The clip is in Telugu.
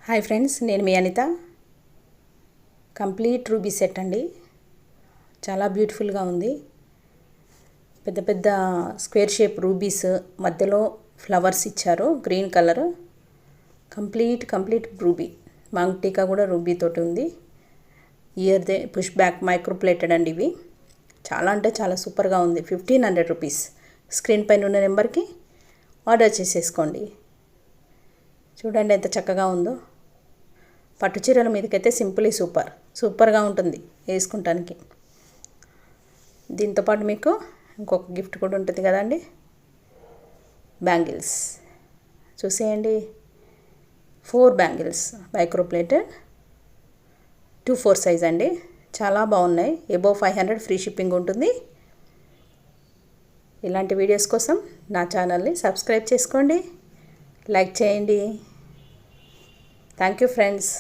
హాయ్ ఫ్రెండ్స్, నేను మీ అనిత. కంప్లీట్ రూబీ సెట్ అండి. చాలా బ్యూటిఫుల్గా ఉంది. పెద్ద పెద్ద స్క్వేర్ షేప్ రూబీస్, మధ్యలో ఫ్లవర్స్ ఇచ్చారు, green colour. Complete ruby. Maang tikka కూడా రూబీ తోటి ఉంది. ఇయర్దే పుష్ బ్యాక్ మైక్రో ప్లేటెడ్ అండి. ఇవి చాలా అంటే చాలా సూపర్గా ఉంది. 1500 రూపీస్. స్క్రీన్ పైన ఉన్న నెంబర్కి ఆర్డర్ చేసేసుకోండి. చూడండి ఎంత చక్కగా ఉందో. పట్టు చీరల మీదకైతే సింపుల్లీ సూపర్గా ఉంటుంది వేసుకుంటానికి. దీంతోపాటు మీకు ఇంకొక గిఫ్ట్ కూడా ఉంటుంది కదండి, బ్యాంగిల్స్. చూసేయండి, 4 బ్యాంగిల్స్ మైక్రో ప్లేటెడ్, 2/4 సైజ్ అండి. చాలా బాగున్నాయి. అబోవ్ 500 ఫ్రీ షిప్పింగ్ ఉంటుంది. ఇలాంటి వీడియోస్ కోసం నా ఛానల్ని సబ్స్క్రైబ్ చేసుకోండి, లైక్ చేయండి. Thank you friends.